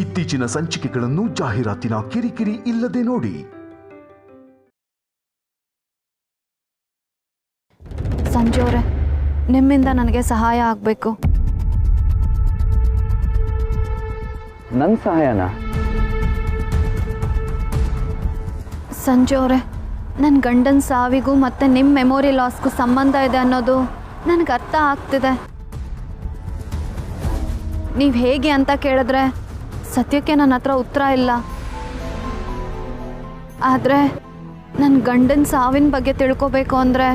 ಇತ್ತೀಚಿನ ಸಂಚಿಕೆಗಳನ್ನು ಜಾಹೀರಾತಿನ ಕಿರಿಕಿರಿ ಇಲ್ಲದೆ ನೋಡಿ. ಸಂಜು ಅವರೇ, ನಿಮ್ಮಿಂದ ನನಗೆ ಸಹಾಯ ಆಗಬೇಕು. ನನ್ನ ಸಹಾಯನ? ಸಂಜು ಅವರೇ, ನನ್ನ ಗಂಡನ ಸಾವಿಗೂ ಮತ್ತು ನಿಮ್ಮ ಮೆಮೊರಿ ಲಾಸ್ಗೂ ಸಂಬಂಧ ಇದೆ ಅನ್ನೋದು ನನಗೆ ಅರ್ಥ ಆಗ್ತಿದೆ. ನೀವು ಹೇಗೆ ಅಂತ ಕೇಳಿದ್ರೆ ಸತ್ಯಕ್ಕೆ ನನ್ನ ಹತ್ರ ಉತ್ತರ ಇಲ್ಲ. ಆದರೆ ನನ್ನ ಗಂಡನ ಸಾವಿನ ಬಗ್ಗೆ ತಿಳ್ಕೊಬೇಕು ಅಂದರೆ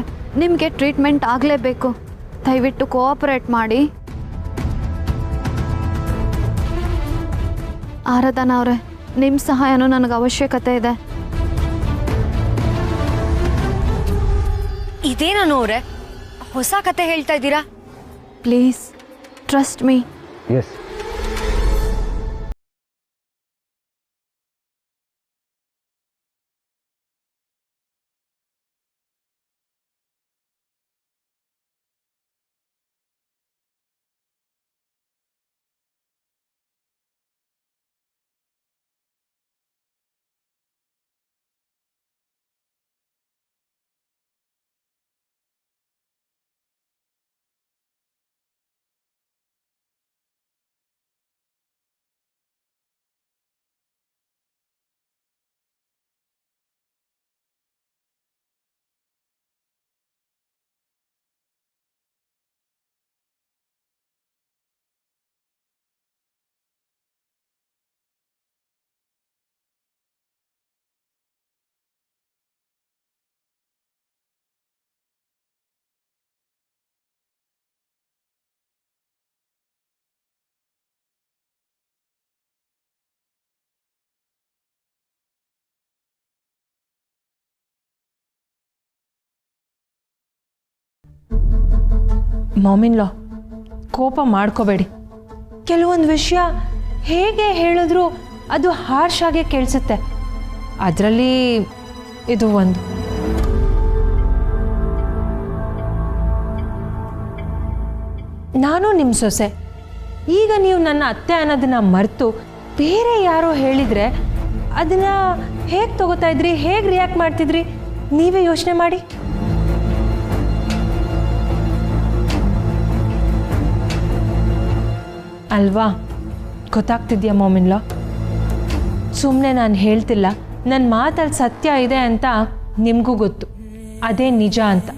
ನಿಮಗೆ ಟ್ರೀಟ್ಮೆಂಟ್ ಆಗಲೇಬೇಕು. ದಯವಿಟ್ಟು ಕೋಆಪರೇಟ್ ಮಾಡಿ. ಆರಾಧನಾ ಅವರೇ, ನಿಮ್ಮ ಸಹಾಯನೂ ನನಗೆ ಅವಶ್ಯಕತೆ ಇದೆ. ಇದೇನೋ ಅವರೇ, ಹೊಸ ಕತೆ ಹೇಳ್ತಾ ಇದ್ದೀರಾ? Please trust me. ಎಸ್. ಮಾಮಿನ್ ಲಾ, ಕೋಪ ಮಾಡ್ಕೋಬೇಡಿ. ಕೆಲವೊಂದು ವಿಷಯ ಹೇಗೆ ಹೇಳಿದ್ರು ಅದು ಹಾರ್ಶ್ ಆಗಿ ಕೇಳಿಸುತ್ತೆ. ಅದರಲ್ಲಿ ಇದು ಒಂದು. ನಾನು ನಿಮ್ಮ ಸೊಸೆ. ಈಗ ನೀವು ನನ್ನ ಅತ್ತೆ ಅನ್ನೋದನ್ನ ಮರೆತು ಬೇರೆ ಯಾರೋ ಹೇಳಿದರೆ ಅದನ್ನ ಹೇಗೆ ತಗೋತಾ ಇದ್ರಿ, ಹೇಗೆ ರಿಯಾಕ್ಟ್ ಮಾಡ್ತಿದ್ರಿ, ನೀವೇ ಯೋಚನೆ ಮಾಡಿ. ಅಲ್ವಾ? ಗೊತ್ತಾಗ್ತಿದ್ಯಾ ಮಾಮಿನ್ಲಾ? ಸುಮ್ಮನೆ ನಾನು ಹೇಳ್ತಿಲ್ಲ, ನನ್ನ ಮಾತಲ್ಲಿ ಸತ್ಯ ಇದೆ ಅಂತ ನಿಮಗೂ ಗೊತ್ತು. ಅದೇ ನಿಜ ಅಂತ.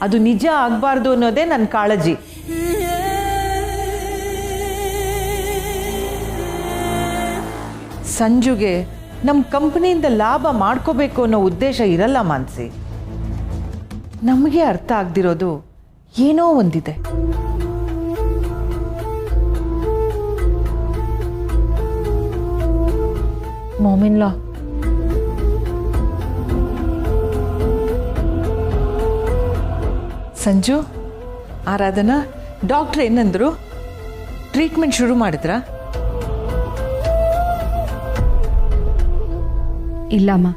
ಅದು ನಿಜ ಆಗಬಾರ್ದು ಅನ್ನೋದೇ ನನ್ನ ಕಾಳಜಿ. ಸಂಜುಗೆ ನಮ್ಮ ಕಂಪ್ನಿಯಿಂದ ಲಾಭ ಮಾಡ್ಕೋಬೇಕು ಅನ್ನೋ ಉದ್ದೇಶ ಇರಲ್ಲ ಮಾನ್ಸಿ. ನಮಗೆ ಅರ್ಥ ಆಗ್ದಿರೋದು ಏನೋ ಒಂದಿದೆ. ಮಾಮಿನ್ಲಾ, ಸಂಜು, ಆರಾಧನಾ, ಡಾಕ್ಟ್ರ್ ಏನಂದ್ರು? ಟ್ರೀಟ್ಮೆಂಟ್ ಶುರು ಮಾಡಿದ್ರಾ? ಇಲ್ಲಮ್ಮ,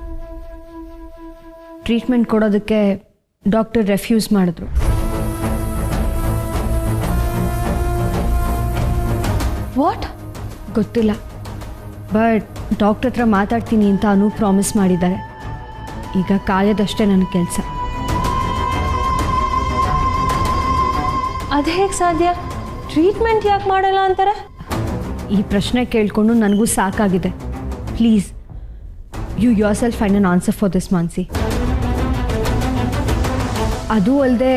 ಟ್ರೀಟ್ಮೆಂಟ್ ಕೊಡೋದಕ್ಕೆ ಡಾಕ್ಟರ್ ರೆಫ್ಯೂಸ್ ಮಾಡಿದ್ರು. ವಾಟ್? ಗೊತ್ತಿಲ್ಲ, ಬಟ್ ಡಾಕ್ಟರ್ ಹತ್ರ ಮಾತಾಡ್ತೀನಿ ಅಂತ ಪ್ರಾಮಿಸ್ ಮಾಡಿದ್ದಾರೆ. ಈಗ ಕಾಯೋದಷ್ಟೇ ನನ್ನ ಕೆಲಸ. ಅದು ಹೇಗೆ ಸಾಧ್ಯ? ಟ್ರೀಟ್ಮೆಂಟ್ ಯಾಕೆ ಮಾಡಲ್ಲ ಅಂತಾರೆ? ಈ ಪ್ರಶ್ನೆ ಕೇಳಿಕೊಂಡು ನನಗೂ ಸಾಕಾಗಿದೆ. Please, you yourself find an answer for this Mansi. ಅದು ಅಲ್ಲದೆ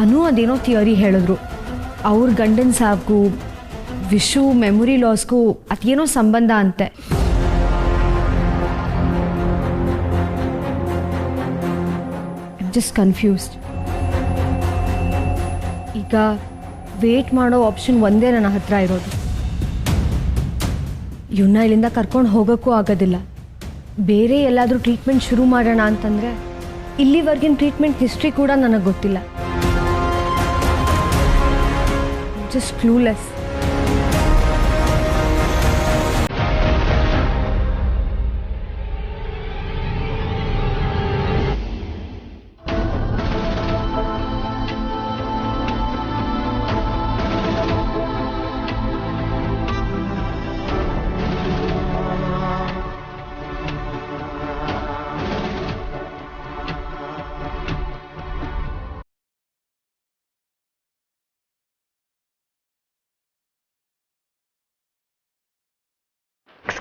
ಅದೇನೋ ಥಿಯರಿ ಹೇಳಿದ್ರು. ಅವ್ರ ಗಂಡನ ಸಾವ್ಗೂ ವಿಶು ಮೆಮೊರಿ ಲಾಸ್ಗೂ ಅದೇನೋ ಸಂಬಂಧ ಅಂತೆ. Just confused. ಈಗ ವೇಟ್ ಮಾಡೋ ಆಪ್ಷನ್ ಒಂದೇ ನನ್ನ ಹತ್ರ ಇರೋದು. ಇವನ್ನ ಇಲ್ಲಿಂದ ಕರ್ಕೊಂಡು ಹೋಗೋಕ್ಕೂ ಆಗೋದಿಲ್ಲ. ಬೇರೆ ಎಲ್ಲಾದರೂ ಟ್ರೀಟ್ಮೆಂಟ್ ಶುರು ಮಾಡೋಣ ಅಂತಂದರೆ ಇಲ್ಲಿವರೆಗಿನ ಟ್ರೀಟ್ಮೆಂಟ್ ಹಿಸ್ಟ್ರಿ ಕೂಡ ನನಗೆ ಗೊತ್ತಿಲ್ಲ. Just clueless.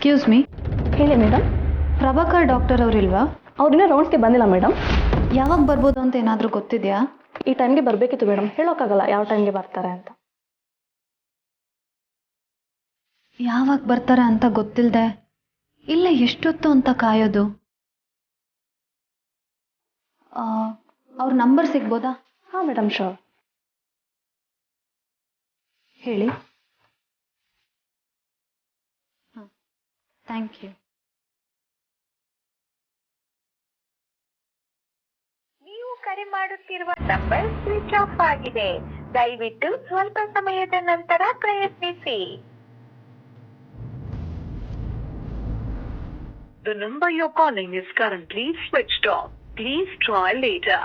Excuse me. ಹೇಳಿ ಮೇಡಮ್. ಪ್ರಭಾಕರ್ ಡಾಕ್ಟರ್ ಅವರಿಲ್ವಾ? ಅವ್ರನ್ನ ರೌಂಡ್ಸ್ಗೆ ಬಂದಿಲ್ಲ ಮೇಡಮ್. ಯಾವಾಗ ಬರ್ಬೋದು ಅಂತ ಏನಾದರೂ ಗೊತ್ತಿದೆಯಾ? ಈ ಟೈಮ್ಗೆ ಬರಬೇಕಿತ್ತು ಮೇಡಮ್, ಹೇಳೋಕ್ಕಾಗಲ್ಲ ಯಾವ ಟೈಮ್ಗೆ ಬರ್ತಾರೆ ಅಂತ. ಯಾವಾಗ ಬರ್ತಾರೆ ಅಂತ ಗೊತ್ತಿಲ್ಲದೆ ಇಲ್ಲ ಎಷ್ಟೊತ್ತು ಅಂತ ಕಾಯೋದು? ಅವ್ರ ನಂಬರ್ ಸಿಗ್ಬೋದಾ? ಹಾಂ ಮೇಡಮ್, ಶೋರ್. ಹೇಳಿ. ಹಾಂ, ಥ್ಯಾಂಕ್ ಯು. ನೀವು ಕರೆ ಮಾಡುತ್ತಿರುವ ನಂಬರ್ ಸ್ವಿಚ್ ಆಫ್ ಆಗಿದೆ. ದಯವಿಟ್ಟು ಸ್ವಲ್ಪ ಸಮಯದ ನಂತರ ಪ್ರಯತ್ನಿಸಿ. The number you're calling is currently switched off. Please try later.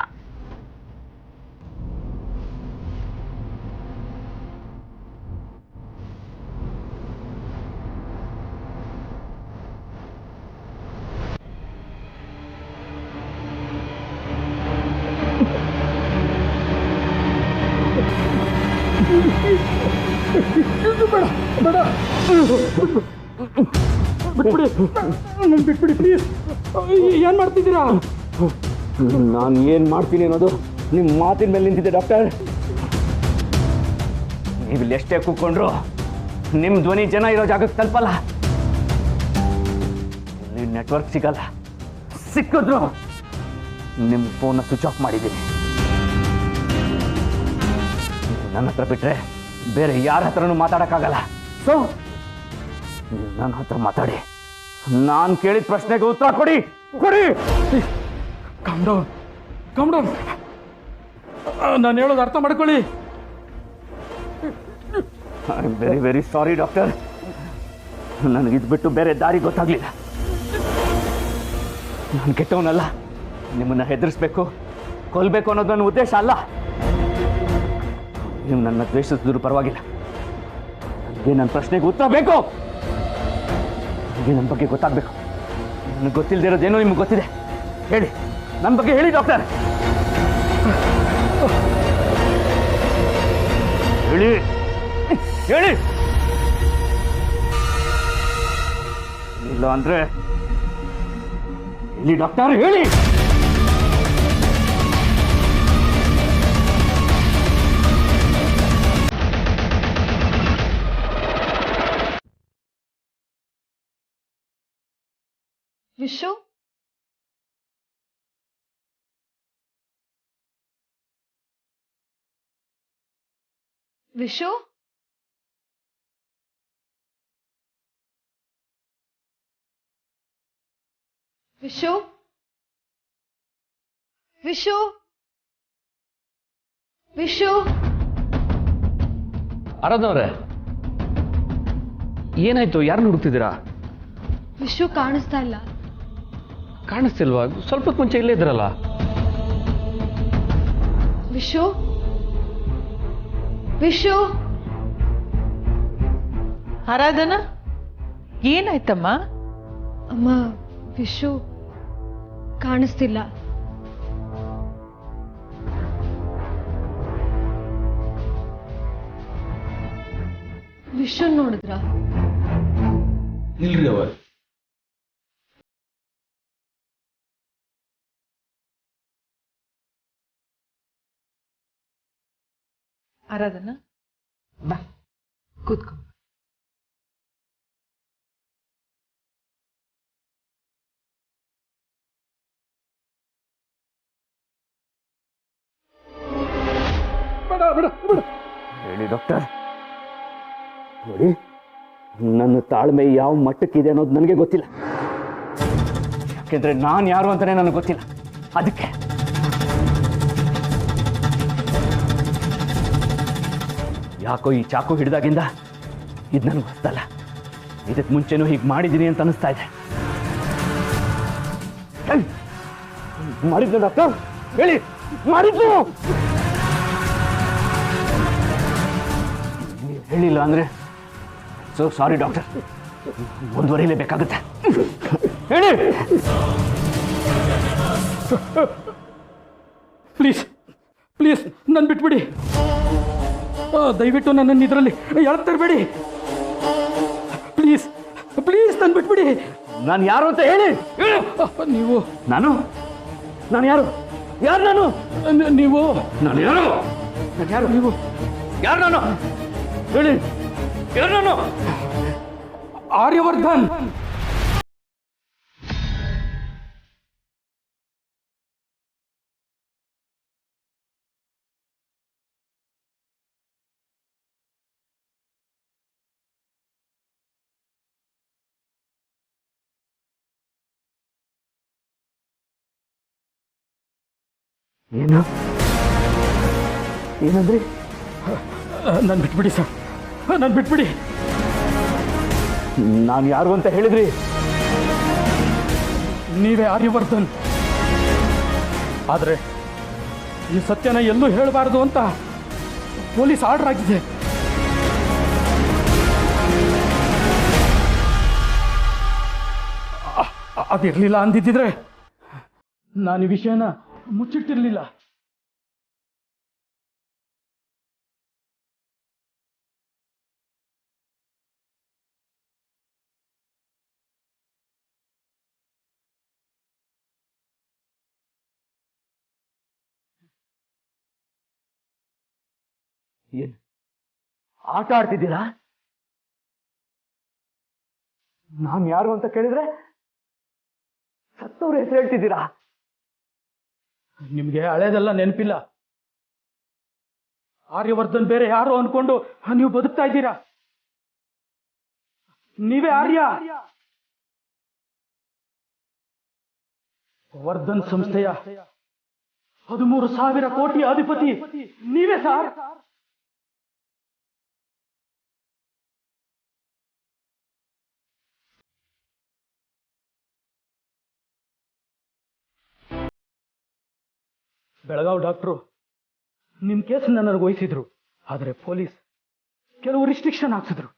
ಬಿಟ್ಬಿಡಿ ಪ್ಲೀಸ್. ಏನು ಮಾಡ್ತಿದ್ದೀರಾ? ನಾನು ಏನು ಮಾಡ್ತೀನಿ ಅನ್ನೋದು ನಿಮ್ಮ ಮಾತಿನ ಮೇಲೆ ನಿಂತಿದೆ ಡಾಕ್ಟರ್. ನೀವು ಇಲ್ಲಿ ಎಷ್ಟೇ ಕೂತ್ಕೊಂಡ್ರು ನಿಮ್ಮ ಧ್ವನಿ ಜನ ಇರೋ ಜಾಗಕ್ಕೆ ತಲುಪಲ್ಲ. ಇಲ್ಲಿ ನೆಟ್ವರ್ಕ್ ಸಿಗಲ್ಲ. ಸಿಕ್ಕಿದ್ರು ನಿಮ್ಮ ಫೋನ್ನ ಸ್ವಿಚ್ ಆಫ್ ಮಾಡಿದ್ದೀನಿ. ನನ್ನ ಹತ್ರ ಬಿಟ್ಟರೆ ಬೇರೆ ಯಾರ ಹತ್ರನೂ ಮಾತಾಡೋಕ್ಕಾಗಲ್ಲ. ಸೊ ನನ್ನ ಹತ್ರ ಮಾತಾಡಿ, ನಾನು ಕೇಳಿದ ಪ್ರಶ್ನೆಗೆ ಉತ್ತರ ಕೊಡಿ. Calm down. ನಾನು ಹೇಳೋದು ಅರ್ಥ ಮಾಡ್ಕೊಳ್ಳಿ. I am very very sorry doctor. ನನಗಿದು ಬಿಟ್ಟು ಬೇರೆ ದಾರಿ ಗೊತ್ತಾಗಲಿಲ್ಲ. ನಾನು ಕೆಟ್ಟವನಲ್ಲ. ನಿಮ್ಮನ್ನು ಹೆದರಿಸ್ಬೇಕು, ಕೊಲ್ಲಬೇಕು ಅನ್ನೋದು ನನ್ನ ಉದ್ದೇಶ ಅಲ್ಲ. ನೀವು ನನ್ನ ದ್ವೇಷಿಸಿದ್ರು ಪರವಾಗಿಲ್ಲ. ನನಗೆ ನನ್ನ ಪ್ರಶ್ನೆಗೆ ಉತ್ತರ ಬೇಕು. ನನಗೆ ನನ್ನ ಬಗ್ಗೆ ಗೊತ್ತಾಗಬೇಕು. ನನಗೆ ಗೊತ್ತಿಲ್ಲದೆ ಇರೋದೇನೋ ನಿಮ್ಗೆ ಗೊತ್ತಿದೆ. ಹೇಳಿ, ನನ್ನ ಬಗ್ಗೆ ಹೇಳಿ ಡಾಕ್ಟರ್. ಹೇಳಿ ಹೇಳಿ. ಇಲ್ಲ ಅಂದ್ರೆ ಹೇಳಿ ಡಾಕ್ಟರ್, ಹೇಳಿ. ವಿಶು, ವಿಶು, ವಿಶು, ವಿಶು, ವಿಶು. ಆರಾಧನವ್ರೆ, ಏನಾಯ್ತು? ಯಾರನ್ನ ಹುಡುಕ್ತಿದ್ದೀರಾ? ವಿಶು ಕಾಣಿಸ್ತಾ ಇಲ್ಲ. ಕಾಣಿಸ್ತಿಲ್ವಾ? ಸ್ವಲ್ಪ ಮುಂಚೆ ಇಲ್ಲೇ ಇದ್ರಲ್ಲ. ವಿಶು, ವಿಶು. ಆರಾಧನಾ, ಏನಾಯ್ತಮ್ಮ? ಅಮ್ಮ, ವಿಶು ಕಾಣಿಸ್ತಿಲ್ಲ. ವಿಶು ನೋಡಿದ್ರ? ಇಲ್ರಿ ಅವ. ಆರಾಧನಾ, ಬಾ ಕೂತ್ಕೊ. ಹೇಳಿ ಡಾಕ್ಟರ್. ನೋಡಿ, ನನ್ನ ತಾಳ್ಮೆ ಯಾವ ಮಟ್ಟಕ್ಕಿದೆ ಅನ್ನೋದು ನನಗೆ ಗೊತ್ತಿಲ್ಲ. ಯಾಕೆಂದ್ರೆ ನಾನು ಯಾರು ಅಂತಾನೆ ನನಗೆ ಗೊತ್ತಿಲ್ಲ. ಅದಕ್ಕೆ ಯಾಕೋ ಈ ಚಾಕು ಹಿಡಿದಾಗಿಂದ ಇದು ನನಗೆ ಗೊತ್ತಲ್ಲ. ಇದಕ್ಕೆ ಮುಂಚೆನೂ ಹೀಗೆ ಮಾಡಿದ್ದೀನಿ ಅಂತ ಅನಿಸ್ತಾ ಇದೆ. ಮಾಡಿದ್ಲು ಡಾಕ್ಟರ್? ಹೇಳಿ, ಮಾಡಿದ್ಲು? ನೀವು ಹೇಳಿಲ್ಲ ಅಂದ್ರೆ ಸೊ ಸಾರಿ ಡಾಕ್ಟರ್, ಮುಂದುವರಿಲೇಬೇಕಾಗುತ್ತೆ. ಹೇಳಿ. ಪ್ಲೀಸ್ ಪ್ಲೀಸ್ ನನ್ನ ಬಿಟ್ಬಿಡಿ. ದಯವಿಟ್ಟು ನನ್ನನ್ನು ಇದರಲ್ಲಿ ಎಳ್ತಾ ಇರಬೇಡಿ. ಪ್ಲೀಸ್ ಪ್ಲೀಸ್ ನನ್ನ ಬಿಟ್ಬಿಡಿ. ನಾನು ಯಾರು ಅಂತ ಹೇಳಿ. ನೀವು ನಾನು ಯಾರು ನಾನು? ನೀವು ನಾನು ಯಾರು? ನೀವು ಯಾರು ನಾನು? ಹೇಳಿ, ಯಾರು ನಾನು? ಆರ್ಯವರ್ಧನ್. ಏನು ಏನಂದ್ರಿ? ನನ್ನ ಬಿಟ್ಬಿಡಿ ಸರ್, ನನ್ನ ಬಿಟ್ಬಿಡಿ. ನಾನು ಯಾರು ಅಂತ ಹೇಳಿದ್ರಿ? ನೀವೇ ಆರ್ಯವರ್ಧನ್. ಆದರೆ ಈ ಸತ್ಯನ ಎಲ್ಲೂ ಹೇಳಬಾರ್ದು ಅಂತ ಪೊಲೀಸ್ ಆರ್ಡರ್ ಆಗಿದೆ. ಅದಿರಲಿಲ್ಲ ಅಂದಿದ್ದಿದ್ರೆ ನಾನು ಈ ವಿಷಯನ ಮುಚ್ಚಿಟ್ಟಿರಲಿಲ್ಲ. ಏನು ಆಟ ಆಡ್ತಿದ್ದೀರಾ? ನಾನು ಯಾರು ಅಂತ ಕೇಳಿದ್ರೆ ಸತ್ತವ್ರ ಹೆಸರು ಹೇಳ್ತಿದ್ದೀರಾ? ನಿಮಗೆ ಹಳೇದೆಲ್ಲ ನೆನಪಿಲ್ಲ. ಆರ್ಯವರ್ಧನ್ ಬೇರೆ ಯಾರು ಅನ್ಕೊಂಡು ನೀವು ಬದುಕ್ತಾ ಇದ್ದೀರಾ. ನೀವೇ ಆರ್ಯ. ವರ್ಧನ್ ಸಂಸ್ಥೆಯ 13,000 ಕೋಟಿ ಅಧಿಪತಿ ನೀವೇ ಸಾರ್. ಬೆಳಗಾವ್ ಡಾಕ್ಟ್ರು ನಿಮ್ಮ ಕೇಸನ್ನ ನನಗೆ ವಹಿಸಿದ್ರು. ಆದರೆ ಪೊಲೀಸ್ ಕೆಲವು ರಿಸ್ಟ್ರಿಕ್ಷನ್ ಹಾಕ್ಸಿದ್ರು.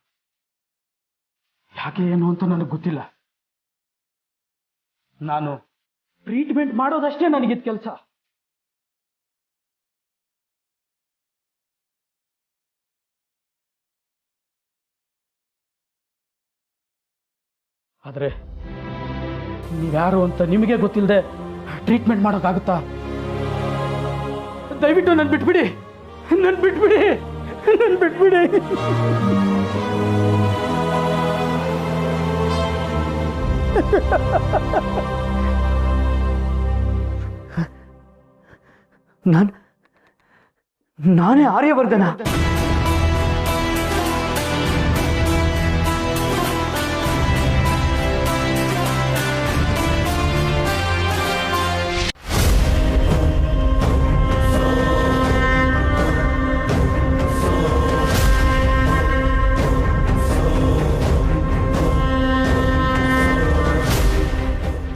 ಯಾಕೆ ಏನು ಅಂತ ನನಗೆ ಗೊತ್ತಿಲ್ಲ. ನಾನು ಟ್ರೀಟ್ಮೆಂಟ್ ಮಾಡೋದಷ್ಟೇ ನನಗಿದ್ ಕೆಲಸ. ಆದರೆ ನೀವ್ಯಾರು ಅಂತ ನಿಮಗೆ ಗೊತ್ತಿಲ್ಲದೆ ಟ್ರೀಟ್ಮೆಂಟ್ ಮಾಡೋಕ್ಕಾಗುತ್ತಾ? ದಯವಿಟ್ಟು ನನ್ನ ಬಿಟ್ಬಿಡಿ, ನನ್ನ ಬಿಟ್ಬಿಡಿ, ನನ್ನ ಬಿಟ್ಬಿಡಿ. ನಾನೇ ಆರ್ಯವರ್ಧನ?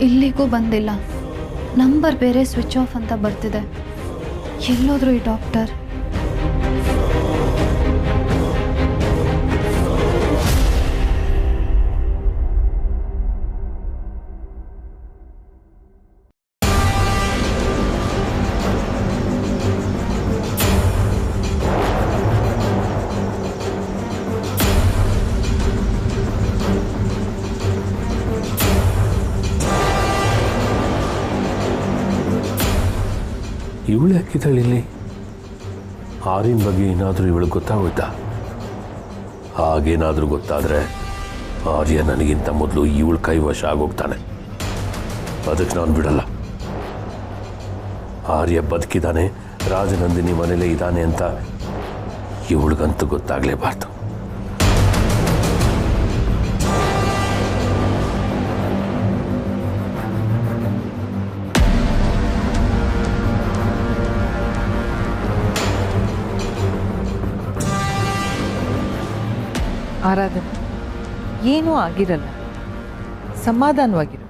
ಇಲ್ಲಿಗೂ ಬಂದಿಲ್ಲ. ನಂಬರ್ ಬೇರೆ ಸ್ವಿಚ್ ಆಫ್ ಅಂತ ಬರ್ತಿದೆ. ಎಲ್ಲೋದ್ರು ಈ ಡಾಕ್ಟರ್? ಇವಳು ಹಾಕಿದ್ದಾಳೆ ಇಲ್ಲಿ. ಆರ್ಯನ ಬಗ್ಗೆ ಏನಾದರೂ ಇವಳಿಗೆ ಗೊತ್ತಾಗೋಯ್ತಾ? ಹಾಗೇನಾದರೂ ಗೊತ್ತಾದರೆ ಆರ್ಯ ನನಗಿಂತ ಮೊದಲು ಇವಳು ಕೈವಶ ಆಗೋಗ್ತಾನೆ. ಅದಕ್ಕೆ ನಾನು ಬಿಡಲ್ಲ. ಆರ್ಯ ಬದುಕಿದ್ದಾನೆ, ರಾಜನಂದಿನಿ ಮನೇಲೇ ಇದ್ದಾನೆ ಅಂತ ಇವಳಿಗಂತೂ ಗೊತ್ತಾಗಲೇಬಾರ್ದು. ಆರಾಧನೆ, ಏನೂ ಆಗಿರಲ್ಲ, ಸಮಾಧಾನವಾಗಿರು.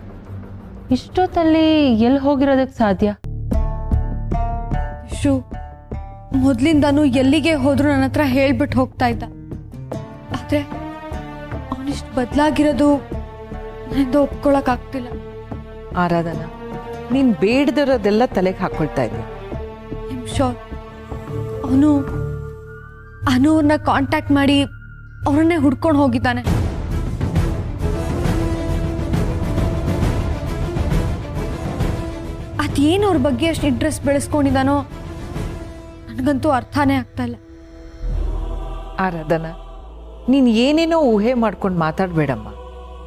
ಇಷ್ಟೊತ್ತಲ್ಲಿ ಎಲ್ಲಿ ಹೋಗಿರೋದಕ್ಕೆ ಸಾಧ್ಯ? ಶು ಮೊದಲಿಂದಾನು ಎಲ್ಲಿಗೆ ಹೋದ್ರು ನನ್ನ ಹತ್ರ ಹೇಳ್ಬಿಟ್ಟು ಹೋಗ್ತಾ ಇದ್ದ. ಆದರೆ ಅವನಿಷ್ಟು ಬದಲಾಗಿರೋದು ನನ್ನಿಂದ ಒಪ್ಕೊಳಕ್ಕಾಗ್ತಿಲ್ಲ. ಆರಾಧನಾ, ನೀನು ಬೇಡದಿರೋದೆಲ್ಲ ತಲೆಗೆ ಹಾಕ್ಕೊಳ್ತಾ ಇದ್ದೆ. ಶೋರ್ ಅವನು ಅನುವ್ರನ್ನ ಕಾಂಟ್ಯಾಕ್ಟ್ ಮಾಡಿ ಅವರನ್ನೇ ಹುಡ್ಕೊಂಡು ಹೋಗಿದ್ದಾನೆ. ಅದೇನು ಅವ್ರ ಬಗ್ಗೆ ಅಷ್ಟು ಇಂಟ್ರೆಸ್ಟ್ ಬೆಳೆಸ್ಕೊಂಡಿದ್ದಾನೋ ನನಗಂತೂ ಅರ್ಥನೇ ಆಗ್ತಾ ಇಲ್ಲ. ಆರಾಧನಾ, ನೀನು ಏನೇನೋ ಊಹೆ ಮಾಡ್ಕೊಂಡು ಮಾತಾಡಬೇಡಮ್ಮ.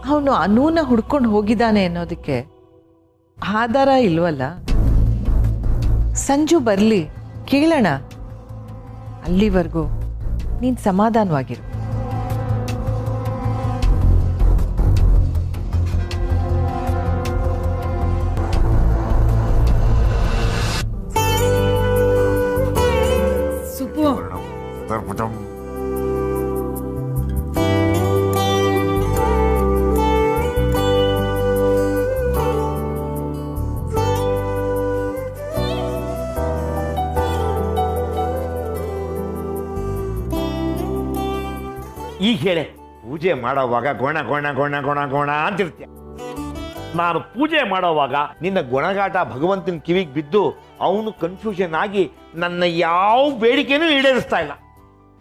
ಅವನು ಅನೂನ ಹುಡ್ಕೊಂಡು ಹೋಗಿದ್ದಾನೆ ಅನ್ನೋದಕ್ಕೆ ಆಧಾರ ಇಲ್ವಲ್ಲ. ಸಂಜು ಬರಲಿ, ಕೇಳೋಣ. ಅಲ್ಲಿವರೆಗೂ ನೀನು ಸಮಾಧಾನವಾಗಿರು. ಸುಬ್ಬು, ಈಗ ಹೇಳೆ, ಪೂಜೆ ಮಾಡೋವಾಗ ಗೊಣ ಗೊಣ ಗೊಣ ಗೊಣ ಗೊಣ ಅಂತಿರ್ತೀಯ. ನಾನು ಪೂಜೆ ಮಾಡೋವಾಗ ನಿನ್ನ ಗೊಣಗಾಟ ಭಗವಂತನ ಕಿವಿಗೆ ಬಿದ್ದು ಅವನು ಕನ್ಫ್ಯೂಷನ್ ಆಗಿ ನನ್ನ ಯಾವ ಬೇಡಿಕೆನೂ ಈಡೇರಿಸ್ತಾ ಇಲ್ಲ.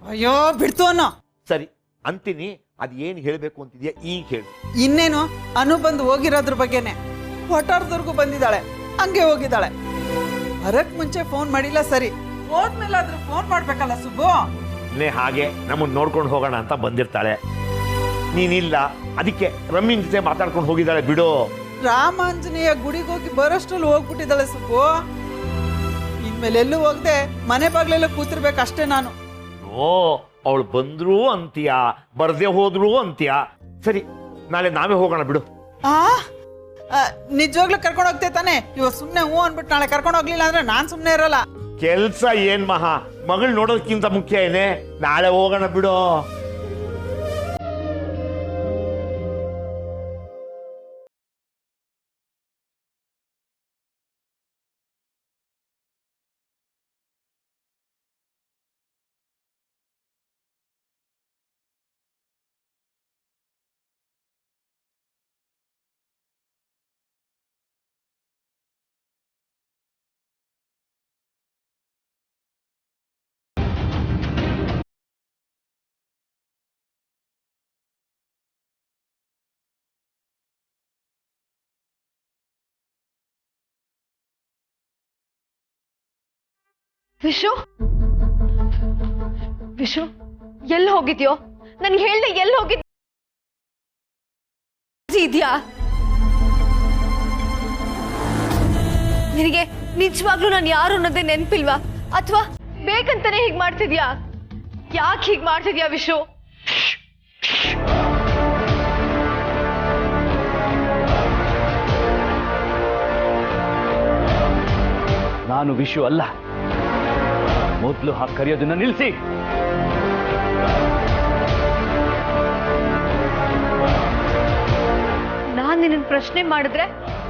ಅಯ್ಯೋ ಬಿಡ್ತು ಅನ್ನೋ. ಸರಿ ಅಂತೀನಿ, ಅದು ಏನು ಹೇಳಬೇಕು ಅಂತಿದ್ಯಾ ಈಗ ಹೇಳು. ಇನ್ನೇನು, ಅನು ಬಂದು ಹೋಗಿರೋದ್ರ ಬಗ್ಗೆನೆ. ಹೊಟಾರ್ದವ್ರಿಗೂ ಬಂದಿದ್ದಾಳೆ, ಹಂಗೆ ಹೋಗಿದ್ದಾಳೆ. ಬರಕ್ ಮುಂಚೆ ಫೋನ್ ಮಾಡಿಲ್ಲ, ಸರಿ ಹೋದ್ಮೇಲಾದ್ರೂ ಫೋನ್ ಮಾಡ್ಬೇಕಲ್ಲ ಸುಬ್ಬು. ಹಾಗೆ ನಮ್ಮನ್ನು ನೋಡ್ಕೊಂಡು ಹೋಗೋಣ ಅಂತ ಬಂದಿರ್ತಾಳೆ. ನೀನಿಲ್ಲ, ಅದಕ್ಕೆ ರಮ್ಮಿನ ಜೊತೆ ಮಾತಾಡ್ಕೊಂಡು ಹೋಗಿದ್ದಾಳೆ ಬಿಡು. ರಾಮಾಂಜನೇಯ ಗುಡಿಗೆ ಹೋಗಿ ಬರೋಷ್ಟ್ರಲ್ಲಿ ಹೋಗ್ಬಿಟ್ಟಿದ್ದಾಳೆ ಸುಬ್ಬು. ಇನ್ಮೇಲೆ ಎಲ್ಲೂ ಹೋಗದೆ ಮನೆ ಬಾಗ್ಲೆಲ್ಲ ಕೂತಿರ್ಬೇಕಷ್ಟೇ ನಾನು. ಓ, ಅವಳು ಬಂದ್ರು ಅಂತೀಯ, ಬರ್ದೇ ಹೋದ್ರು ಅಂತೀಯ. ಸರಿ, ನಾಳೆ ನಾವೇ ಹೋಗೋಣ ಬಿಡು. ನಿಜವಾಗ್ಲೂ ಕರ್ಕೊಂಡು ಹೋಗ್ತೇ ತಾನೆ? ಇವಾಗ ಸುಮ್ನೆ ಹೂ ಅನ್ಬಿಟ್ಟು ನಾಳೆ ಕರ್ಕೊಂಡು ಹೋಗ್ಲಿಲ್ಲ ಅಂದ್ರೆ ನಾನ್ ಸುಮ್ನೆ ಇರಲ್ಲ. ಕೆಲ್ಸ ಏನ್ ಮಹಾ, ಮಗಳು ನೋಡೋದಕ್ಕಿಂತ ಮುಖ್ಯ ಏನೇ? ನಾಳೆ ಹೋಗೋಣ ಬಿಡು. ವಿಶು, ವಿಶು ಎಲ್ಲಿ ಹೋಗಿದ್ಯೋ? ನನ್ಗೆ ಹೇಳ್ದೆ ಎಲ್ಲಿ ಹೋಗಿದ್ಯಾ? ನಿನಗೆ ನಿಜವಾಗ್ಲೂ ನಾನು ಯಾರು ಅನ್ನೋದೇ ನೆನ್ಪಿಲ್ವಾ? ಅಥವಾ ಬೇಕಂತಾನೆ ಹೀಗ್ ಮಾಡ್ತಿದ್ಯಾ? ಯಾಕೆ ಹೀಗ್ ಮಾಡ್ತಿದ್ಯಾ ವಿಶು? ನಾನು ವಿಶು ಅಲ್ಲ. ಮೊದಲು ಹಾಗೆ ಕರೆಯೋದನ್ನ ನಿಲ್ಲಿಸಿ. ನಾನ್ ನಿನ್ನ ಪ್ರಶ್ನೆ ಮಾಡಿದ್ರೆ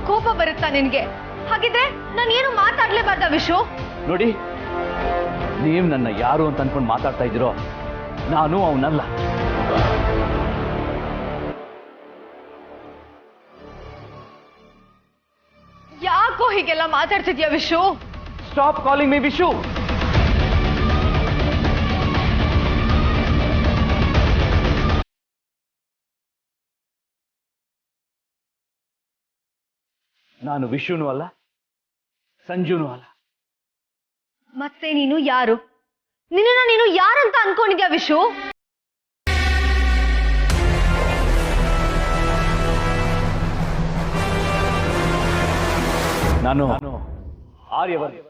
ಕೋಪ ಬರುತ್ತಾ ನಿನ್ಗೆ? ಹಾಗಿದ್ರೆ ನಾನು ಏನು ಮಾತಾಡ್ಲೇಬಾರ್ದ ವಿಶು? ನೋಡಿ, ನೀವು ನನ್ನ ಯಾರು ಅಂತ ಅನ್ಕೊಂಡು ಮಾತಾಡ್ತಾ ಇದ್ದೀರೋ, ನಾನು ಅವನಲ್ಲ. ಯಾಕೋ ಹೀಗೆಲ್ಲ ಮಾತಾಡ್ತಿದ್ಯಾ Vishu? Stop calling me Vishu. ನಾನು ವಿಶುನೂ ಅಲ್ಲ, ಸಂಜುನೂ ಅಲ್ಲ. ಮತ್ತೆ ನೀನು ಯಾರು? ನಿನ್ನ ನೀನು ಯಾರಂತ ಅನ್ಕೊಂಡಿದ್ಯಾ ವಿಶು? ನಾನು ಆರ್ಯವರ್ಧನ್.